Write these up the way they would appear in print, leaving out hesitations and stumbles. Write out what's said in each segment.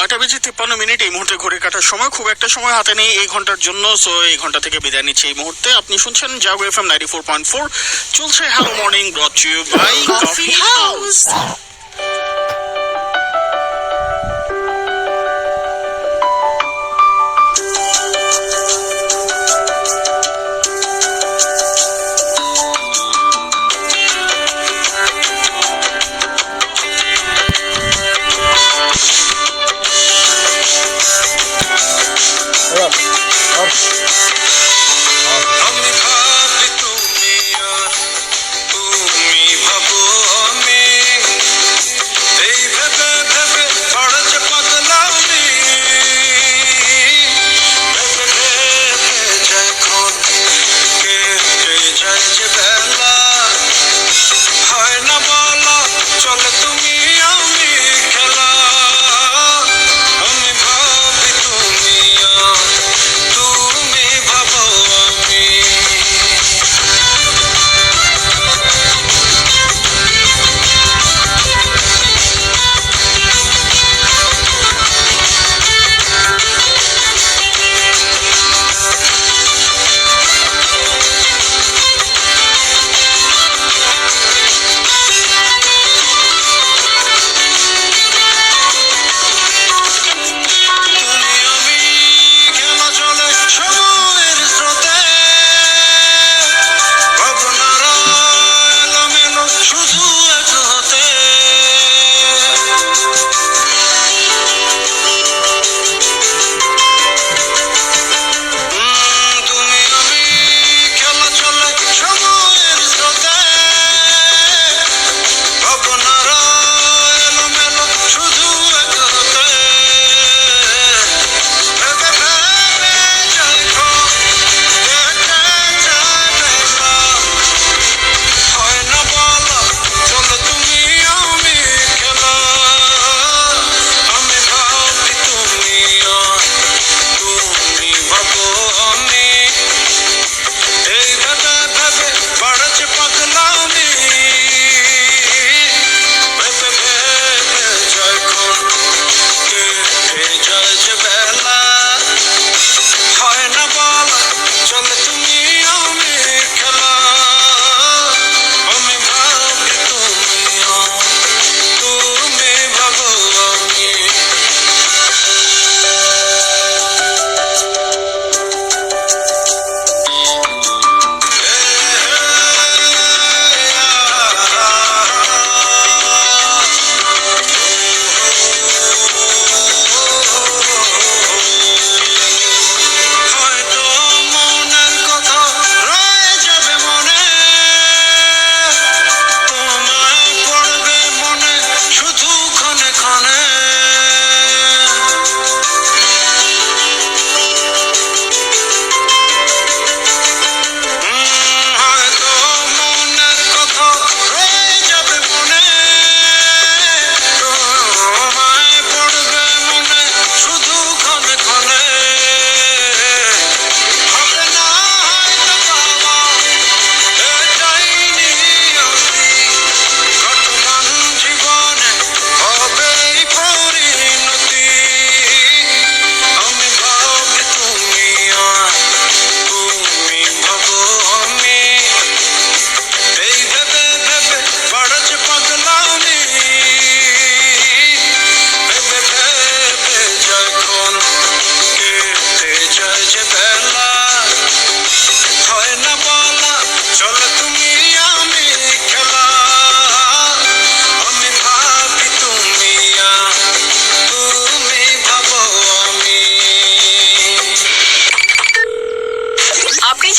9টা বেজে 53 মিনিট এই মুহূর্তে ঘড়ি কাটার সময়, খুব একটা সময় হাতে নেই এই ঘন্টার জন্য। সো এই ঘন্টা থেকে বিদায় নিচ্ছে এই মুহূর্তে। আপনি শুনছেন জাগো এফএম 94.4, চলছে hello morning, brought to you by coffee house.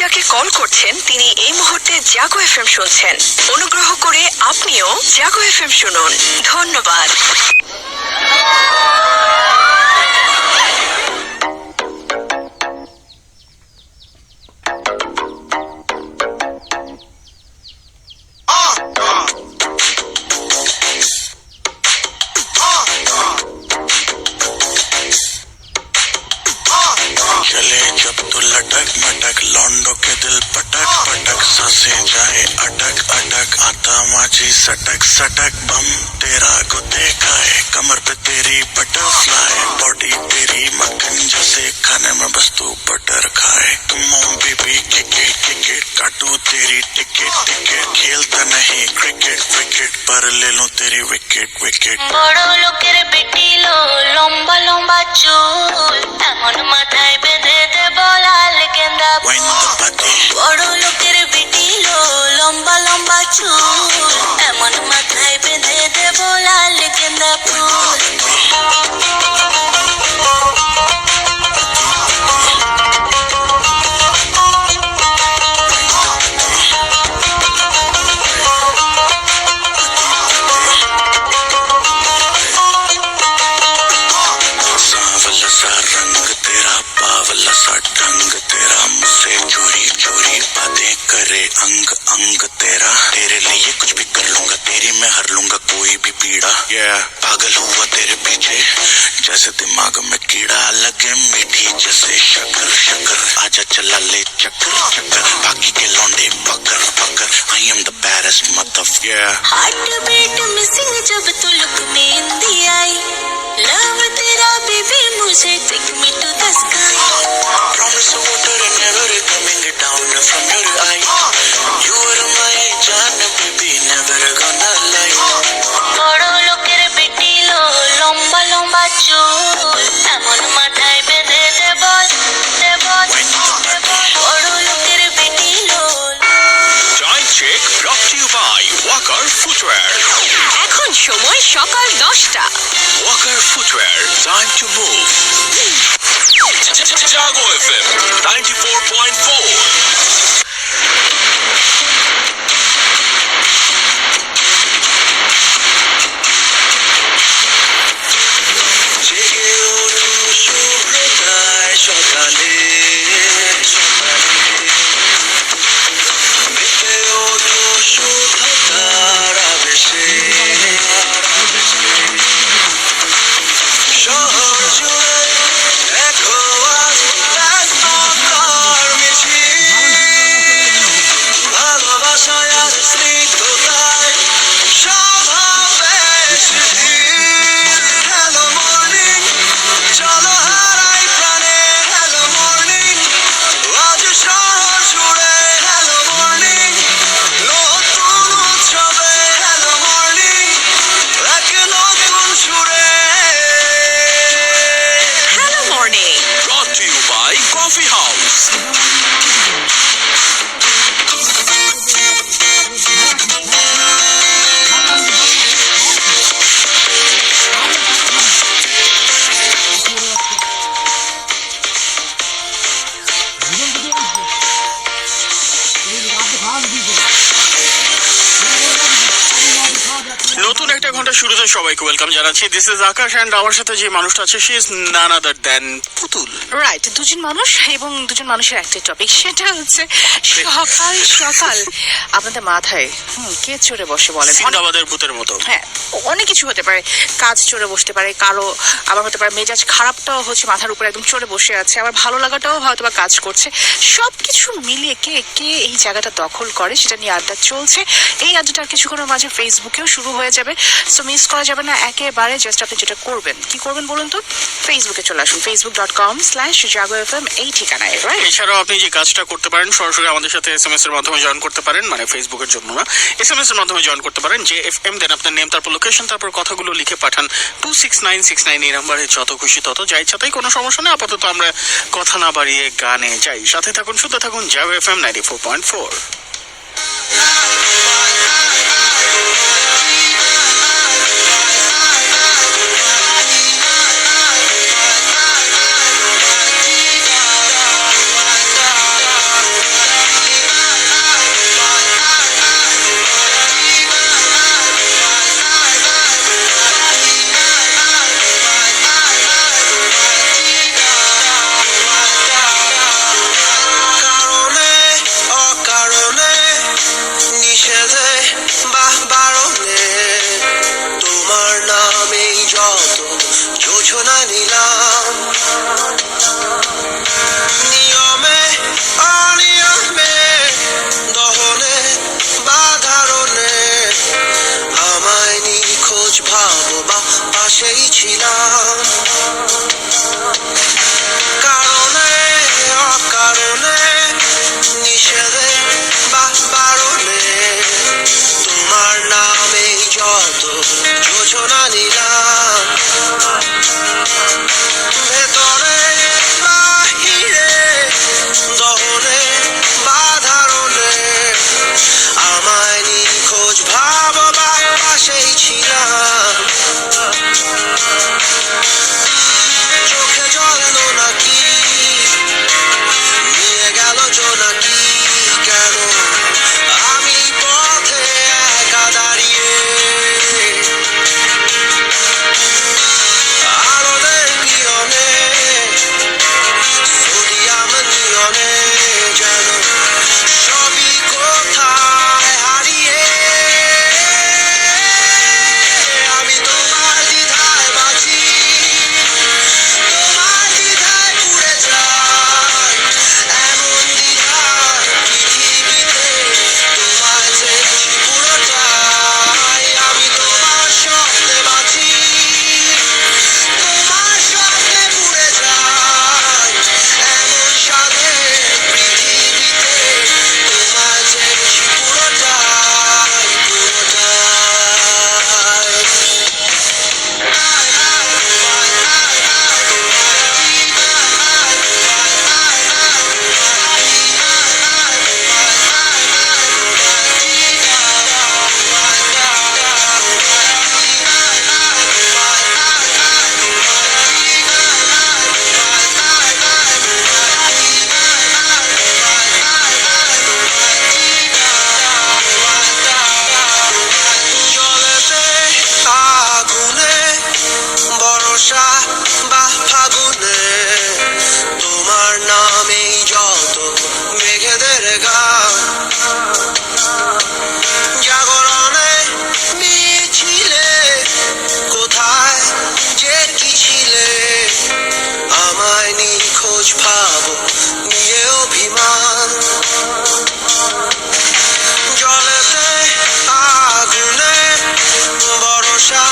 যাকে কল করছেন তিনি এই মুহূর্তে জাগো এফএম শুনছেন। অনুগ্রহ করে আপনিও জাগো এফএম শুনুন। ধন্যবাদ। लटक मटक लौंडों के दिल पटक पटक सांसें जाए अटक अटक आता माझी सटक सटक बम तेरा को देखा है कमर पे तेरी बटरफ्लाई बॉडी तेरी मक्खन जैसे खाने में बस तू बटर खाए तुम बेबी क्रिकेट काटू तेरी टिकट खेलता नहीं क्रिकेट पर ले लूं तेरी विकेट বড় লোকের বেটি লো লম্বা লম্বা চুল এমন মাথায় বেঁধে দেব লাল গেন্দা Wind the body বড় লোকের বেটি লো লম্বা লম্বা চুল এমন মাথায় বেঁধে দেব লাল গেন্দা ফুল सांवला सा रंग तेरा बावला सा ढंग तेरा मुझसे चोरी चोरी बातें करे अंग अंग तेरा तेरे लिए कुछ भी कर लूंगा तेरी मैं हर लूंगा कोई भी पीड़ा पागल हुआ तेरे पीछे जैसे दिमाग में कीड़ा लगे मीठी जैसे शक्कर शक्कर आजा चला ले चक्कर चक्कर बाकी के लौंडे पकड़ पकड़ आई एम द बैरेस्ट मतलब हार्ट बीट मिसिंग जब तू लुक में हिंदी आई लव तेरा बेबी मुझे take me to the sky Promise water and never coming down from your eye. You are my Jaan, baby, never gonna lie. বড় লোকের বেটি লো লম্বা লম্বা চুল এমন মাথায় বেঁধে দেব দেব বড় লোকের বেটি লো time check brought to you by walker footwear. এখন সময় সকাল 10টা। Walker footwear, time to move. Jago FM 94.4। জেগে ওঠো শুভ্রতায় সকালে মেতে ওঠো শুদ্ধতার আবেশে শহর জুড়ে দেখো আজকাল মিছিল ভালোবাসায় আর স্নিগ্ধতায় স্বভাবে হ্যালো মর্নিং চলো হারাই প্রাণে হ্যালো মর্নিং আজ শহর জুড়ে হ্যালো মর্নিং নতুন উৎসবে হ্যালো মর্নিং এক নতুন সুরে hello morning. Brought to you by coffee house. নতুন একটা ঘন্টা শুরুতে সবাইকে ওয়েলকাম জানাচ্ছি। দিস ইজ আকাশ অ্যান্ড আমার সাথে যে মানুষটা আছে সে ইজ নান আদার দ্যান পুতুল। রাইট, দুজন মানুষ এবং দুজন মানুষের একটা টপিক, সেটা হচ্ছে সকাল সকাল আপনাদের মাথায় কে চড়ে বসে বলেন? সিন্দাবাদের ভূতের মতো। হ্যাঁ, অনেক কিছু হতে পারে, কাজ চড়ে বসতে পারে, কারো আবার হতে পারে মেজাজ খারাপটাও হচ্ছে মাথার উপরে একদম চড়ে বসে আছে, আবার ভালো লাগাটাও হয়তো বা কাজ করছে। সবকিছু মিলিয়ে কে কে এই জায়গাটা দখল করে সেটা নিয়ে আড্ডা চলছে। এই আড্ডাটা আর কিছুক্ষণের মাঝে ফেসবুকেও শুরু হয়ে যাবে, সো মিস করা যাবে না একেবারে। জাস্ট আপনি যেটা করবেন, কি করবেন বলুন তো? ফেসবুকে চলে আসুন, facebook.com/jago.fm এই ঠিকানায়, রাইট? এছাড়াও আপনি যে কাজটা করতে পারেন, সরাসরি আমাদের সাথে এসএমএস এর মাধ্যমে জয়েন করতে পারেন, মানে ফেসবুকের জন্য না, এসএমএস এর মাধ্যমে জয়েন করতে পারেন। যে এফএম দেন আপনার নেম, তারপর লোকেশন, তারপর কথাগুলো লিখে পাঠান 26969 এই নাম্বারে। যত খুশি তত, যা ইচ্ছা তাই, কোনো সমস্যা নেই। আপাতত আমরা কথা না বাড়িয়ে গানে যাই। সাথে থাকুন, শুনতে থাকুন জাগো এফএম 94.4। কারণে অকারণে নিষেধে ছিলাম কারণে অকারণে নিষেধে বা বারণে তোমার নামে যত যোজনা নিলাম ভেতরে বাহিরে দহনে বাধারণে আমায় নিখোঁজ ভাববা পাশেই ছিলাম চোখে জল নাকি নিয়ে গেল জোনাকি কেন আমি পথে একা দাঁড়িয়ে আলোদের পিয়নে সোডিয়াম নিয়নে যেন সবই কোথায় হারিয়ে আমি তোমার দ্বিধায় বাঁচি তোমার দ্বিধায় পুড়ে যাই এমন দ্বিধার পৃথিবীতে তোমায় চেয়েছি পুরোটাই আমি তোমার স্বপ্নে বাঁচি তোমার স্বপ্নে পুড়ে যাই এমন সাধে পৃথিবীতে তোমায় চেয়েছি পুরোটাই জলেতে আগুনে বর্ষা বা ফাগুনে তোমার নামেই যত মেঘেদের গান জাগরণে মিছিলে কোথায় যে কি ছিলে আমায় নিখোঁজ ভাবো নিয়ে অভিমান জলেতে আগুনে বর্ষা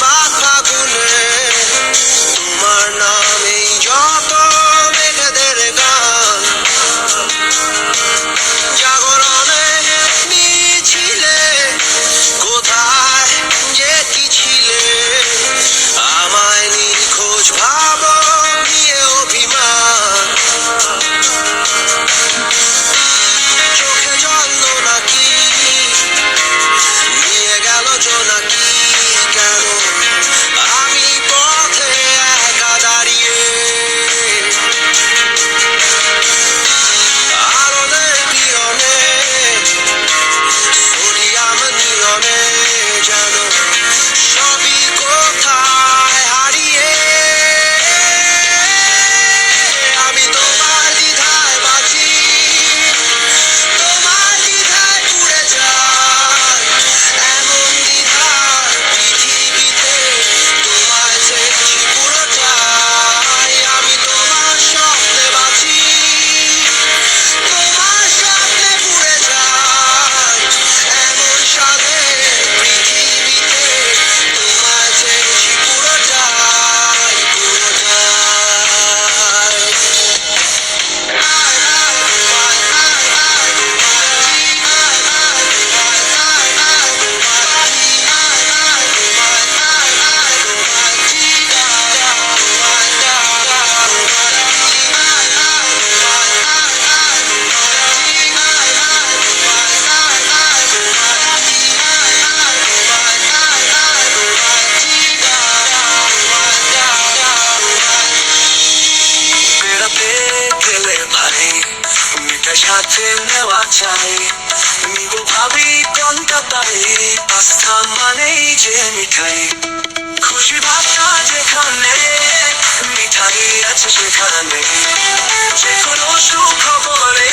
বা ফাগুনে তোমার নামেই যত মেঘেদের গান জাগরণে মিছিলে কোথায় যে কি ছিলে আমায় নিখোঁজ ভাবো নিয়ে অভিমান চোখে জল নাকি নিয়ে গেল জোনাকি কেন আমি পথে একা দাঁড়িয়ে আলোদের পিয়নে সোডিয়াম নিয়নে যেন সবই কোথায় হারিয়ে আমি তোমার দ্বিধায় বাঁচি তোমার দ্বিধায় পুড়ে যাই এমন দ্বিধার পৃথিবীতে তোমায় চেয়েছি পুরোটাই আমি তোমার স্বপ্নে বাঁচি তোমার স্বপ্নে পুড়ে যাই এমন সাধে পৃথিবীতে তোমায় চেয়েছি পুরোটাই বেড়াতে গেলে ভাই মিঠা সাথে নেওয়া চাই নিব ভাবি কলকাতায় আস্থা মানেই যে মিঠাই খুশি ভাবনা যেখানে মিঠাই আছে সেখানে যে কোনো সুখবরে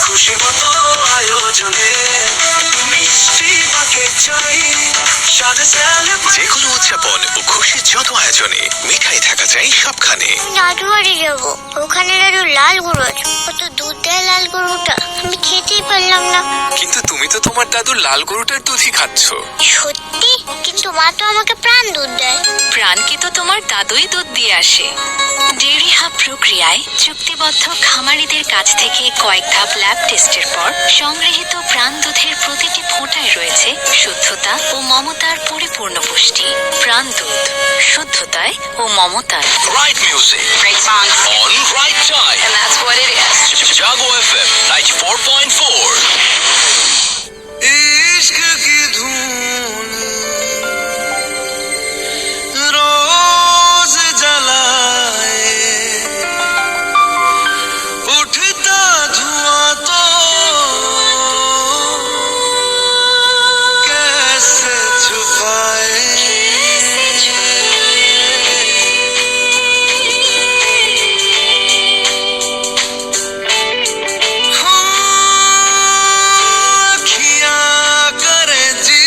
খুশি মতো আয়োজনে মিষ্টি পাকে যে কোনো উদযাপন ও খুশির যত আয়োজনে মিঠাই থাকা চাই সবখানে। দাদু বাড়ি যাবো, ওখানে দাদু লাল গুঁড়ো আছে, কত দুধ দেয় লাল গুঁড়োটা, আমি খেতেই পারলাম না। কিন্তু তুমি তো তোমার দাদুর লাল গরুটার দুধই খাচ্ছ। সত্যি? কিন্তু মা তো আমাকে প্রাণ দুধ দেয়। প্রাণকে তো তোমার দাদুই দুধ দিয়ে আসে। ডেয়ারি হাব প্রক্রিয়ায় চুক্তিবদ্ধ খামারিদের কাছ থেকে কয়েক ধাপ ল্যাব টেস্টের পর সংগৃহীত প্রাণ দুধের প্রতিটি ফোঁটায় রয়েছে শুদ্ধতা ও মমতার পরিপূর্ণ পুষ্টি। প্রাণ দুধ, শুদ্ধতায় ও মমতায়। Right music on right time. And that's what it is. Jago FM 94.4. इश्क की धूल रोज जलाए, उठता धुआं तो कैसे छुपाए। अखियाँ करे जी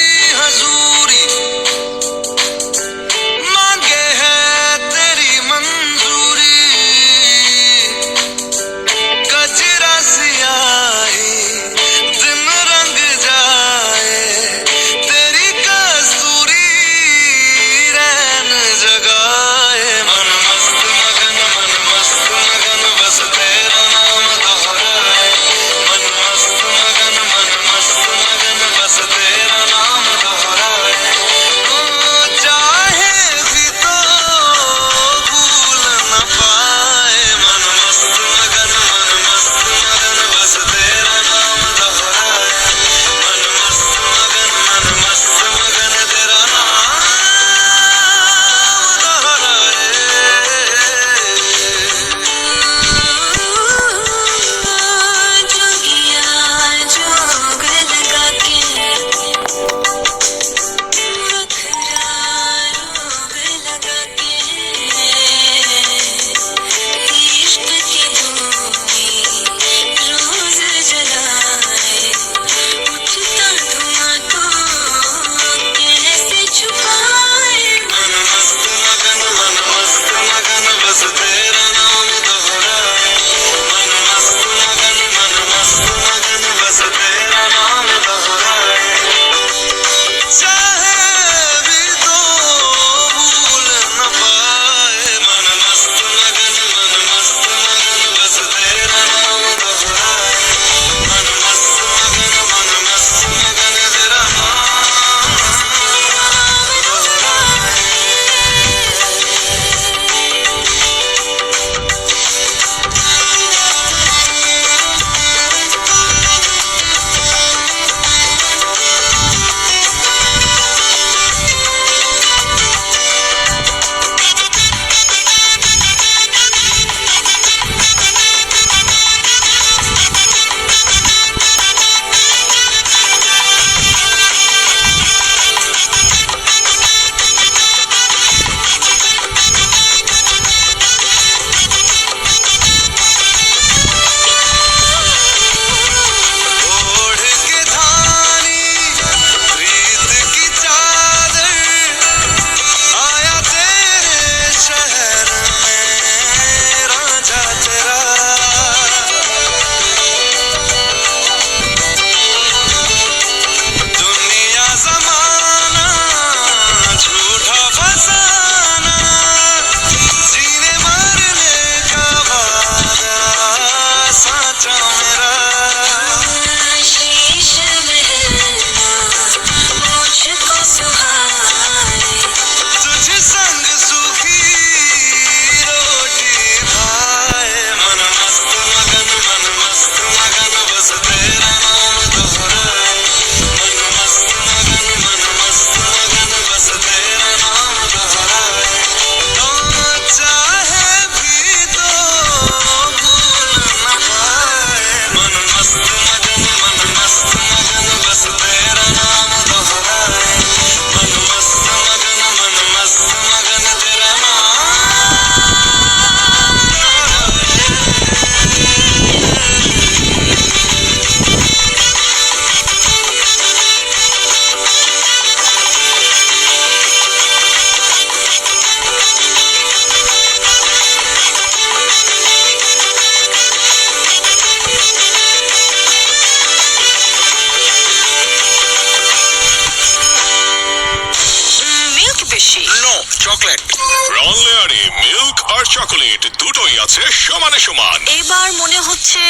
বেশি। No, chocolate. প্রাণ লেয়ারে মিল্ক আর চকোলেট দুটোই আছে সমানে সমান। এবার মনে হচ্ছে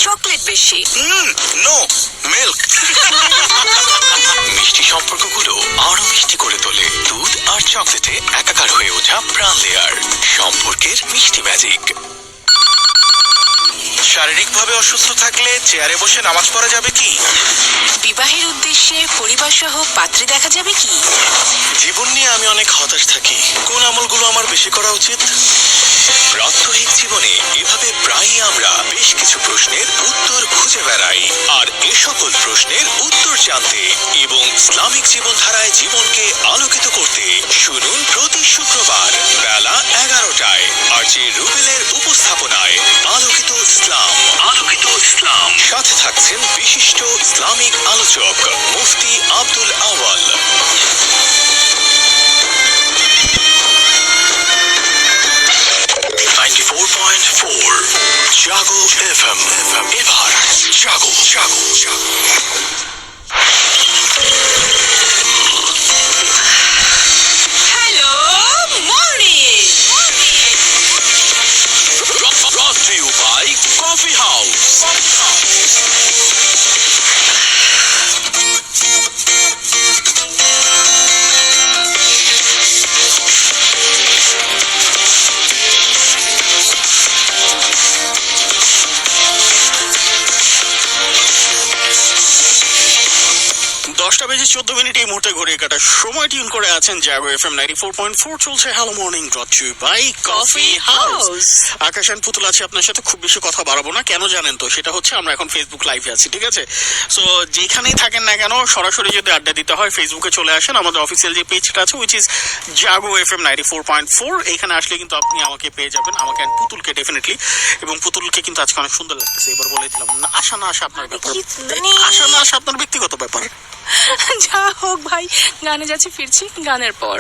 চকলেট বেশি। No, milk. মিষ্টি সম্পর্কগুলো আরো মিষ্টি করে তোলে দুধ আর চকলেটে একাকার হয়ে ওঠা প্রাণ লেয়ার, সম্পর্কের মিষ্টি ম্যাজিক। শারীরিকভাবে অসুস্থ থাকলে চেয়ারে বসে নামাজ পড়া যাবে কি? বিবাহের উদ্দেশ্যে পরিবার সহ পাত্রী দেখা যাবে কি? জীবন নিয়ে আমি অনেক হতাশ থাকি। কোন আমলগুলো আমার বেশি করা উচিত? প্রাত্যহিক জীবনে এভাবে প্রায়ই আমরা বেশ কিছু প্রশ্নের উত্তর খুঁজে বেড়াই, আর এ সকল প্রশ্নের উত্তর জানতে এবং ইসলামিক জীবনধারায় জীবনকে আলোকিত করতে শুনুন প্রতি শুক্রবার বেলা 11টায় আরজে রুবেলের উপস্থাপনায় আলোকিত ইসলাম। আলোকিত ইসলাম, সাথে থাকছেন বিশিষ্ট ইসলামিক আলোচক মুফতি আব্দুল আওয়াল। জাগো এফএম। এবার জাগো জাগো জাগো। Hello morning. Brought to you by Coffee House. দশটা বেজে 14 মিনিট এই মুহূর্তে ঘড়ির কাটার সময় টিউন করে আছেন জাগো এফএম 94.4 চলছে hello morning brought to you by coffee house. Akash and Putul আছে আপনার সাথে, খুব বেশি কথা বাড়াবো না, কেন জানেন তো? সেটা হচ্ছে আমরা এখন ফেসবুক লাইভে আছি, ঠিক আছে? সো যেখানেই থাকেন না কেন সরাসরি যদি আড্ডা দিতে হয় ফেসবুকে চলে আসেন, আমাদের অফিসিয়াল যে পেজটা আছে উইচ ইজ জাগো এফএম 94.4। এইখানে আসলে কিন্তু আপনি আমাকে পেয়ে যাবেন, আমাকে and পুতুলকে ডেফিনেটলি। এবং পুতুলকে কিন্তু আজকে অনেক সুন্দর লাগতেছে, এবার বলে দিলাম না। আশা না আসা আপনার ব্যাপার, আশা না আসা আপনার ব্যক্তিগত ব্যাপার। যা হোক ভাই, গানে যাচ্ছি ফিরছি গানের পর।